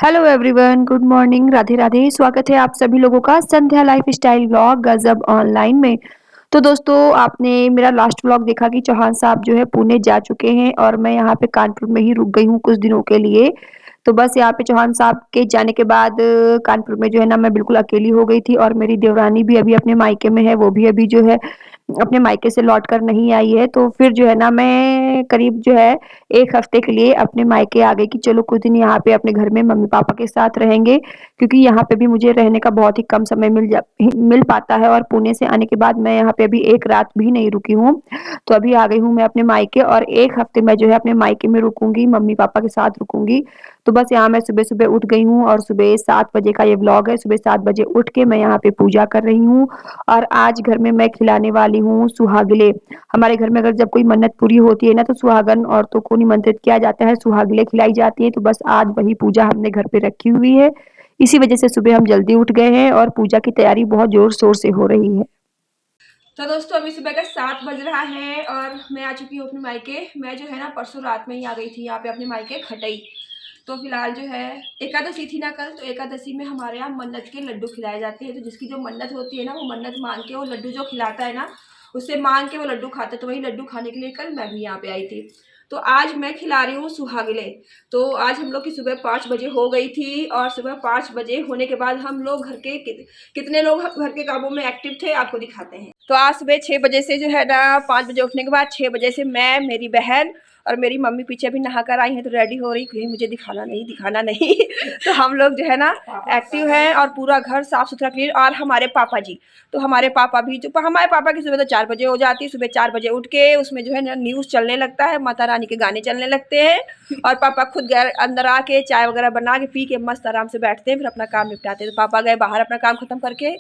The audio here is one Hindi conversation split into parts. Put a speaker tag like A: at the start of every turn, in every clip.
A: Hello everyone, good morning, Radhe Radhe. स्वागत है आप सभी लोगों का संध्या लाइफस्टाइल व्लॉग गजब ऑनलाइन में। तो दोस्तों, आपने मेरा लास्ट व्लॉग देखा कि चौहान साहब जो है पुणे जा चुके हैं और मैं यहाँ पे कानपुर में ही रुक गई हूँ कुछ दिनों के लिए। तो बस यहाँ पे चौहान साहब के जाने के बाद कानपुर में जो है ना मैं बिल्कुल अकेली हो गई थी और मेरी देवरानी भी अभी अपने मायके में है, वो भी अभी जो है अपने मायके से लौट कर नहीं आई है। तो फिर जो है ना मैं करीब जो है 1 हफ्ते के लिए अपने मायके आ गई कि चलो कुछ दिन यहाँ पे अपने घर में मम्मी-पापा के साथ रहेंगे, क्योंकि यहाँ पे भी मुझे रहने का बहुत ही कम समय मिल पाता है और पुणे से आने के बाद मैं यहाँ पे अभी 1 रात भी नहीं रुकी हूँ। तो अभी आ गई हूँ मैं अपने मायके और 1 हफ्ते मैं जो है अपने मायके में रुकूँगी, मम्मी-पापा के साथ रुकूँगी। तो बस यहाँ मैं सुबह-सुबह उठ गई हूँ और सुबह 7 बजे का ये व्लॉग है। सुबह 7 बजे उठ के मैं यहाँ पे पूजा कर रही हूँ और आज घर में मैं खिलाने वाली हूँ सुहागिले। हमारे घर में अगर जब कोई मन्नत पूरी होती है ना तो सुहागन औरतों को निमंत्रित किया जाता है, सुहागिले खिलाई जाती है। तो बस आज वही पूजा हमने घर पे रखी हुई है। इसी वजह से सुबह हम जल्दी उठ गए हैं और पूजा की तैयारी बहुत जोर-शोर से हो रही है।
B: तो दोस्तों अभी सुबह का 7 बज रहा है और मैं आ चुकी हूँ अपने मायके। मैं जो है ना परसों रात में ही आ गई थी यहाँ पे अपने मायके खटई। तो फिलहाल जो है एकादशी थी ना कल, तो एकादशी में हमारे यहाँ मन्नत के लड्डू खिलाए जाते हैं। तो जिसकी जो मन्नत होती है ना वो मन्नत मांग के वो लड्डू जो खिलाता है ना उससे मांग के वो लड्डू खाता है। तो वही लड्डू खाने के लिए कल मैं भी यहाँ पे आई थी। तो आज मैं खिला रही हूँ सुहागिले। तो आज हम लोग की सुबह 5 बजे हो गई थी और सुबह 5 बजे होने के बाद हम लोग घर के कितने लोग घर के कामों में एक्टिव थे आपको दिखाते हैं। तो आज सुबह 6 बजे से जो है ना 5 बजे उठने के बाद 6 बजे से मैं, मेरी बहन और मेरी मम्मी पीछे भी नहा कर आई हैं तो रेडी हो रही, कहीं मुझे दिखाना नहीं तो हम लोग जो है ना एक्टिव हैं और पूरा घर साफ सुथरा क्लीन। और हमारे पापा जी, तो हमारे पापा भी जो हमारे पापा की सुबह तो 4 बजे हो जाती है। सुबह 4 बजे उठ के उसमें जो है ना न्यूज़ चलने लगता है, माता रानी के गाने चलने लगते हैं और पापा खुद अंदर आके चाय वगैरह बना के पी के मस्त आराम से बैठते हैं, फिर अपना काम निपटाते हैं। तो पापा गए बाहर अपना काम खत्म करके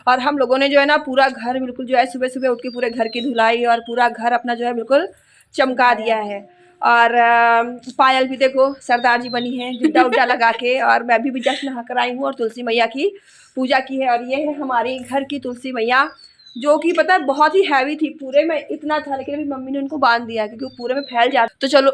B: और हम लोगों ने जो है ना पूरा घर बिल्कुल जो है सुबह सुबह उठ के पूरे घर की धुलाई और पूरा घर अपना जो है बिल्कुल चमका दिया है। और पायल भी देखो सरदार जी बनी है जुड्डा उड्डा लगा के। और मैं भी जश्न नहा कर आई हूँ और तुलसी मैया की पूजा की है। और ये है हमारी घर की तुलसी मैया, जो कि पता है बहुत ही हैवी थी, पूरे में इतना था लेकिन अभी मम्मी ने उनको बांध दिया क्योंकि वो पूरे में फैल जाता। तो चलो,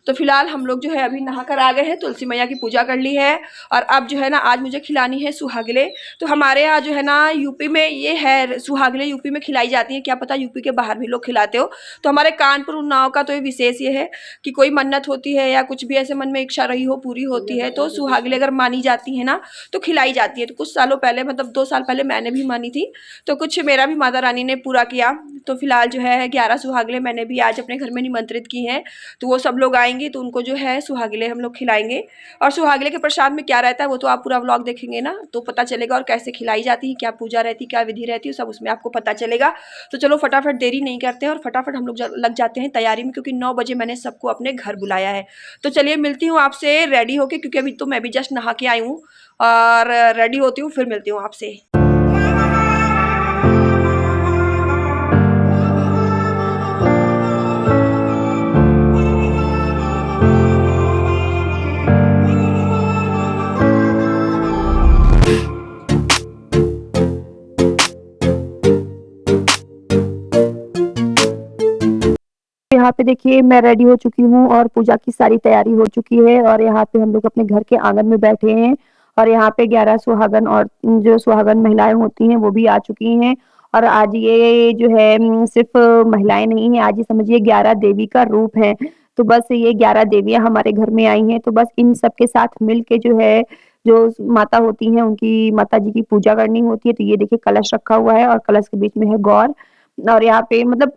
B: तो फिलहाल हम लोग जो है अभी नहा कर आ गए हैं, तुलसी मैया की पूजा कर ली है और अब जो है ना आज मुझे खिलानी है सुहागिले। तो हमारे यहाँ जो है ना यूपी में ये है सुहागिले, यूपी में खिलाई जाती है, क्या पता यूपी के बाहर भी लोग खिलाते हो। तो हमारे कानपुर उन्नाव का तो ये विशेष ये है कि कोई मन्नत होती है या कुछ भी ऐसे मन में इच्छा रही हो पूरी होती है तो सुहागिले अगर मानी जाती है ना तो खिलाई जाती है। तो कुछ सालों पहले मतलब 2 साल पहले मैंने भी मानी थी, तो कुछ मेरा भी माता रानी ने पूरा किया। तो फिलहाल जो है 11 सुहागिले मैंने भी आज अपने घर में निमंत्रित की हैं। तो वो सब लोग आएंगे तो उनको जो है सुहागिले हम लोग खिलाएंगे। और सुहागिले के प्रसाद में क्या रहता है वो तो आप पूरा व्लॉग देखेंगे ना तो पता चलेगा, और कैसे खिलाई जाती है, क्या पूजा रहती है, क्या विधि रहती है, सब उसमें आपको पता चलेगा। तो चलो फटाफट देरी नहीं करते हैं और फटाफट हम लोग लग जाते हैं तैयारी में, क्योंकि 9 बजे मैंने सबको अपने घर बुलाया है। तो चलिए मिलती हूँ आपसे रेडी होके, क्योंकि अभी तो मैं भी जस्ट नहा के आई हूँ और रेडी होती हूँ, फिर मिलती हूँ आपसे।
A: यहाँ पे देखिए मैं रेडी हो चुकी हूँ और पूजा की सारी तैयारी हो चुकी है और यहाँ पे हम लोग अपने घर के आंगन में बैठे हैं और यहाँ पे 11 सुहागन और जो सुहागन महिलाएं होती हैं वो भी आ चुकी हैं। और आज ये जो है सिर्फ महिलाएं नहीं है, आज ये समझिए 11 देवी का रूप है। तो बस ये 11 देवियां हमारे घर में आई हैं, तो बस इन सबके साथ मिल के जो है जो माता होती हैं उनकी माता जी की पूजा करनी होती है। तो ये देखिए कलश रखा हुआ है और कलश के बीच में है गौर। और यहाँ पे मतलब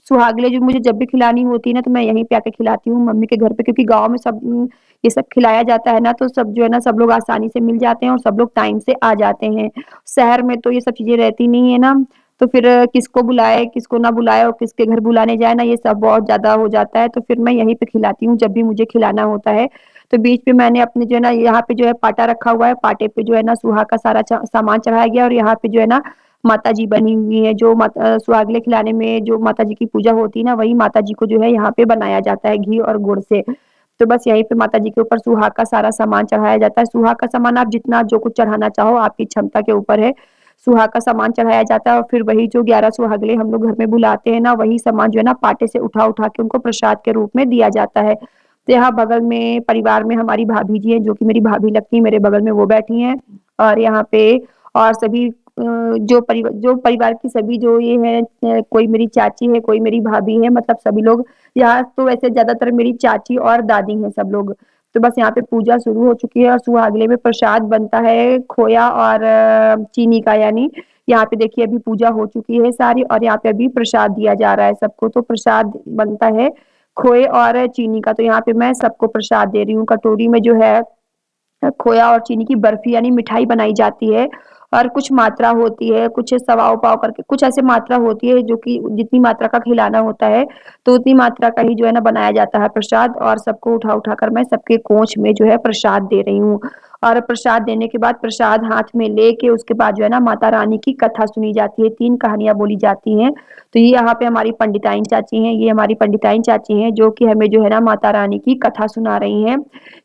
A: सुहागिले जो मुझे जब भी खिलानी होती है ना तो मैं यहीं पे आके खिलाती हूँ मम्मी के घर पे, क्योंकि गाँव में सब ये सब खिलाया जाता है ना तो सब जो है ना सब लोग आसानी से मिल जाते हैं और सब लोग टाइम से आ जाते हैं। शहर में तो ये सब चीज़ें रहती नहीं है ना, तो फिर किसको बुलाए, किसको ना बुलाए और किसके घर बुलाने जाए ना, ये सब बहुत ज़्यादा हो जाता है। तो फिर मैं यहीं पे खिलाती हूँ जब भी मुझे खिलाना होता है। तो बीच में मैंने अपने जो है ना यहाँ पे जो है पाटा रखा हुआ है, पाटे पे जो है ना सुहा का सारा सामान चढ़ाया गया और यहाँ पे जो है ना माता जी बनी हुई है। जो सुहागिले खिलाने में जो माता जी की पूजा होती है ना वही माता जी को जो है यहाँ पे बनाया जाता है घी और गुड़ से। तो बस यहीं पे माता जी के ऊपर सुहाग का सारा सामान चढ़ाया जाता है। सुहाग का सामान आप जितना जो कुछ चढ़ाना चाहो आपकी क्षमता के ऊपर है। सुहाग का सामान चढ़ाया जाता है और फिर वही जो 11 सुहागिले हम लोग घर में बुलाते हैं ना वही सामान जो है ना पाटे से उठा उठा के उनको प्रसाद के रूप में दिया जाता है। तो यहाँ बगल में परिवार में हमारी भाभी जी हैं, जो कि मेरी भाभी लगती हैं, मेरे बगल में वो बैठी हैं और यहाँ पे और सभी जो परिवार की सभी जो ये हैं कोई मेरी चाची है, कोई मेरी भाभी है, मतलब सभी लोग यहाँ तो वैसे ज़्यादातर मेरी चाची और दादी हैं सब लोग। तो बस यहाँ पे पूजा शुरू हो चुकी है और सुहागले में प्रसाद बनता है खोया और चीनी का, यानी यहाँ पे देखिए अभी पूजा हो चुकी है सारी और यहाँ पे अभी प्रसाद दिया जा रहा है सबको। तो प्रसाद बनता है खोए और चीनी का, तो यहाँ पे मैं सबको प्रसाद दे रही हूँ। कटोरी में जो है खोया और चीनी की बर्फी यानी मिठाई बनाई जाती है और कुछ मात्रा होती है, कुछ सवा-पाव करके कुछ ऐसे मात्रा होती है जो कि जितनी मात्रा का खिलाना होता है, तो उतनी मात्रा का ही जो है ना बनाया जाता है प्रसाद और सबको उठा-उठा कर मैं सबके कोंछ में जो है प्रसाद दे रही हूँ। और प्रसाद देने के बाद प्रसाद हाथ में लेके उसके बाद जो है ना माता रानी की कथा सुनी जाती है, 3 कहानियाँ बोली जाती हैं। तो ये यहाँ पे हमारी पंडिताइन चाची हैं, ये हमारी पंडिताइन चाची हैं जो कि हमें जो है ना माता रानी की कथा सुना रही हैं,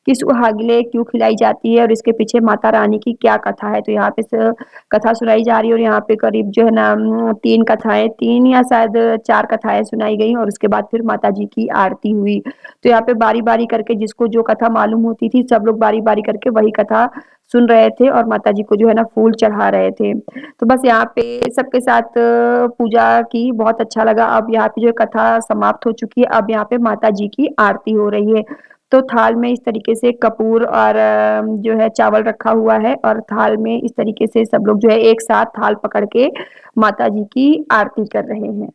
A: कि सुहागिले क्यों खिलाई जाती है और इसके पीछे माता रानी की क्या कथा है। तो यहाँ पे स कथा सुनाई जा रही है और यहाँ पे करीब जो है ना 3 कथाएँ 3 या शायद 4 कथाएँ सुनाई गई और उसके बाद फिर माताजी की आरती हुई। तो यहाँ पे बारी-बारी करके जिसको जो कथा मालूम होती थी, सब लोग बारी-बारी करके वही कथा सुन रहे थे और माताजी को जो है ना फूल चढ़ा रहे थे। तो बस यहाँ पे सबके साथ पूजा की, बहुत अच्छा लगा। अब यहाँ पे जो कथा समाप्त हो चुकी है, अब यहाँ पे माताजी की आरती हो रही है। तो थाल में इस तरीके से कपूर और जो है चावल रखा हुआ है और थाल में इस तरीके से सब लोग जो है एक साथ थाल पकड़ के माताजी की आरती कर रहे हैं।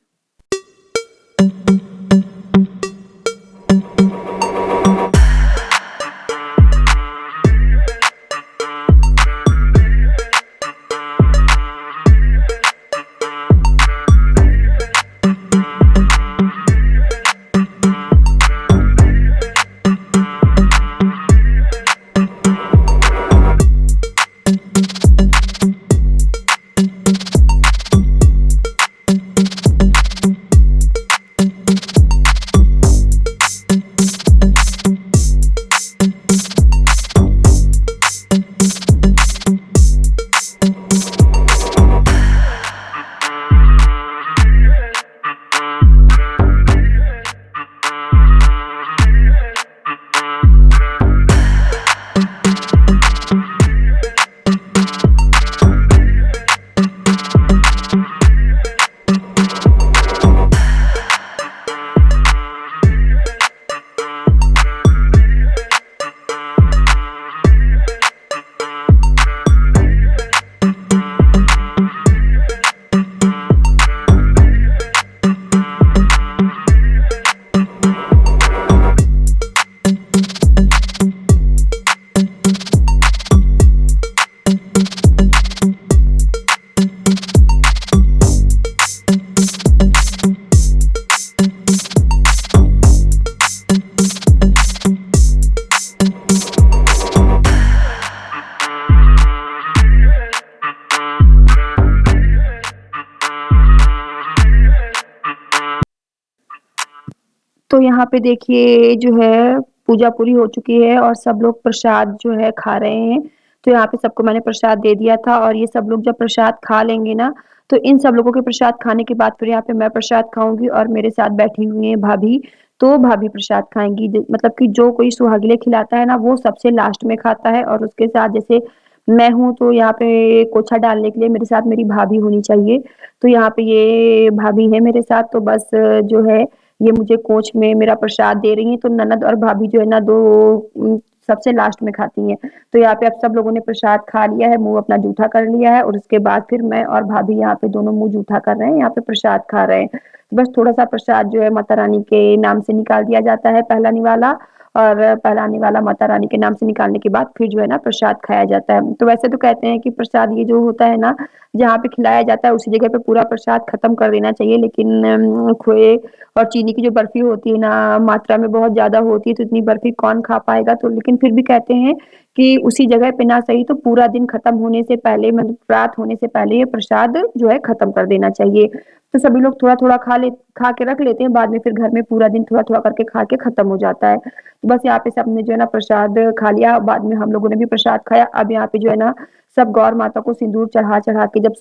A: तो यहाँ पे देखिए जो है पूजा पूरी हो चुकी है और सब लोग प्रसाद जो है खा रहे हैं। तो यहाँ पे सबको मैंने प्रसाद दे दिया था और ये सब लोग जब प्रसाद खा लेंगे ना, तो इन सब लोगों के प्रसाद खाने के बाद फिर यहाँ पे मैं प्रसाद खाऊँगी और मेरे साथ बैठी हुई हैं भाभी, तो भाभी प्रसाद खाएँगी। ज मतलब कि जो कोई सुहागिले खिलाता है ना, वो सबसे लास्ट में खाता है और उसके साथ जैसे मैं हूँ, तो यहाँ पे कोछा डालने के लिए मेरे साथ मेरी भाभी होनी चाहिए। तो यहाँ पे ये भाभी है मेरे साथ, तो बस जो है ये मुझे कोच में मेरा प्रसाद दे रही हैं, तो ननद और भाभी जो है ना 2 सबसे लास्ट में खाती हैं। तो यहाँ पे अब सब लोगों ने प्रसाद खा लिया है, मुँह अपना जूठा कर लिया है और उसके बाद फिर मैं और भाभी यहाँ पे दोनों मुँह जूठा कर रहे हैं, यहाँ पे प्रसाद खा रहे हैं। बस थोड़ा-सा प्रसाद जो है माता रानी के नाम से निकाल दिया जाता है पहला निवाला और पहला निवाला माता रानी के नाम से निकालने के बाद फिर जो है ना प्रसाद खाया जाता है। तो वैसे तो कहते हैं कि प्रसाद ये जो होता है ना, जहाँ पे खिलाया जाता है उसी जगह पे पूरा प्रसाद खत्म कर देना चाहिए, लेकिन खोए और चीनी की जो बर्फी होती है ना, मात्रा में बहुत ज़्यादा होती है, तो इतनी बर्फी कौन खा पाएगा? तो लेकिन फिर भी कहते हैं कि उसी जगह पे ना सही तो पूरा दिन खत्म होने से पहले मतलब रात होने से पहले ये प्रसाद जो है खत्म कर देना चाहिए। तो सभी लोग थोड़ा-थोड़ा खा के रख लेते हैं, बाद में फिर घर में पूरा दिन थोड़ा-थोड़ा करके खा के खत्म हो जाता है। तो बस यहाँ पे सबने जो है ना प्रसाद खा लिया, बाद में हम लोगों ने भी प्रसाद खाया। अब यहाँ पे जो है ना सब गौर माता को सिंदूर चढ़ा-चढ़ा के जब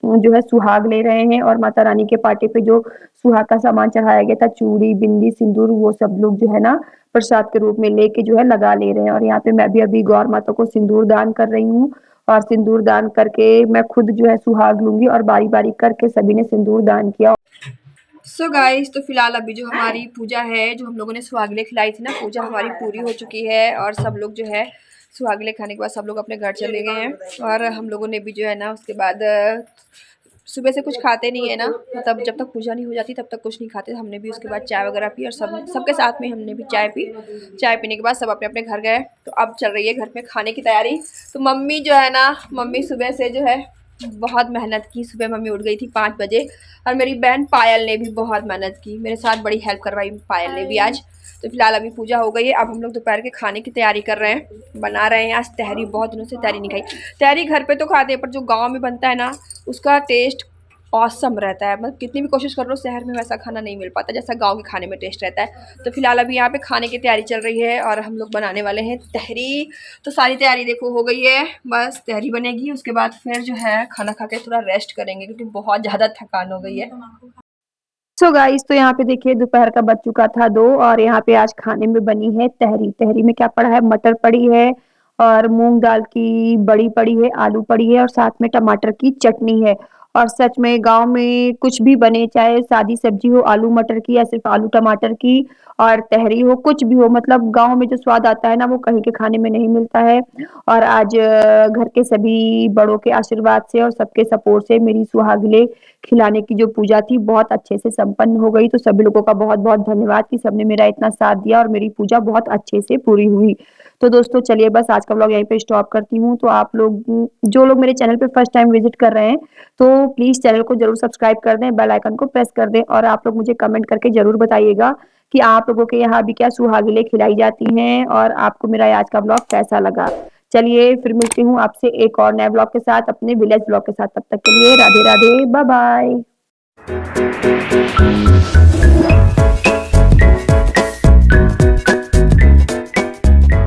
A: जो है सुहाग ले रहे हैं और माता रानी के पाटे पे जो सुहाग का सामान चढ़ाया गया था, चूड़ी, बिंदी, सिंदूर वो सब लोग जो है ना प्रसाद के रूप में लेके जो है लगा ले रहे हैं और यहाँ पे मैं भी अभी गौर माता को सिंदूर दान कर रही हूँ और सिंदूर दान करके मैं खुद जो है सुहाग लूँगी और बारी-बारी करके सभी ने सिंदूर दान किया।
B: सो गाइस, तो फिलहाल अभी जो हमारी पूजा है, जो हम लोगों ने सुहागले खिलाई थी ना, पूजा हमारी पूरी हो चुकी है और सब लोग जो है सुहागले खाने के बाद सब लोग अपने घर चले गए हैं और हम लोगों ने भी जो है ना उसके बाद सुबह से कुछ खाते नहीं है ना, मतलब जब तक पूजा नहीं हो जाती तब तक कुछ नहीं खाते। हमने भी उसके बाद चाय वगैरह पी और सबके साथ में हमने भी चाय पी। चाय पीने के बाद सब अपने अपने घर गए। तो अब चल रही है घर में खाने की तैयारी। तो मम्मी जो है ना, मम्मी सुबह से जो है बहुत मेहनत की। सुबह मम्मी उठ गई थी 5 बजे और मेरी बहन पायल ने भी बहुत मेहनत की, मेरे साथ बड़ी हेल्प करवाई पायल ने भी आज। तो फिलहाल अभी पूजा हो गई है, अब हम लोग दोपहर के खाने की तैयारी कर रहे हैं, बना रहे हैं। आज तहरी, बहुत दिनों से तहरी नहीं खाई। तहरी घर पे तो खाते हैं पर जो गांव में बनता है ना उसका टेस्ट ऑसम रहता है। मतलब कितनी भी कोशिश कर लो शहर में वैसा खाना नहीं मिल पाता जैसा गांव के खाने में टेस्ट रहता है। तो फिलहाल अभी यहाँ पे खाने की तैयारी चल रही है और हम लोग बनाने वाले हैं तहरी। तो सारी तैयारी देखो हो गई है, बस तहरी बनेगी उसके बाद फिर जो है खाना खा के थोड़ा रेस्ट करेंगे क्योंकि बहुत ज़्यादा थकान हो गई है।
A: सो गाइस तो यहाँ पे देखिए दोपहर का बज चुका था 2 और यहाँ पे आज खाने में बनी है तहरी। तहरी में क्या पड़ा है, मटर पड़ी है और मूँग दाल की बड़ी पड़ी है, आलू पड़ी है और साथ में टमाटर की चटनी है। और सच में गाँव में कुछ भी बने, चाहे सादी सब्जी हो आलू मटर की या सिर्फ़ आलू टमाटर की और तहरी हो, कुछ भी हो, मतलब गाँव में जो स्वाद आता है ना वो कहीं के खाने में नहीं मिलता है। और आज घर के सभी बड़ों के आशीर्वाद से और सबके सपोर्ट से मेरी सुहागले खिलाने की जो पूजा थी बहुत अच्छे से संपन्न हो गई। तो सभी लोगों का बहुत-बहुत धन्यवाद कि सबने मेरा इतना साथ दिया और मेरी पूजा बहुत अच्छे से पूरी हुई। तो दोस्तों चलिए बस आज का व्लॉग यहीं पे स्टॉप करती हूँ। तो आप लोग जो लोग मेरे चैनल पे फर्स्ट टाइम विज़िट कर रहे हैं, तो प्लीज़ चैनल को ज़रूर सब्सक्राइब कर दें, बेल आइकन को प्रेस कर दें और आप लोग मुझे कमेंट करके ज़रूर बताइएगा कि आप लोगों के यहाँ भी क्या सुहागिनें खिलाई जाती हैं और आपको मेरा आज का व्लॉग कैसा लगा। चलिए फिर मिलती हूँ आपसे एक और नए व्लॉग के साथ, अपने विलेज व्लॉग के साथ। तब तक के लिए राधे-राधे, बाय-बाय।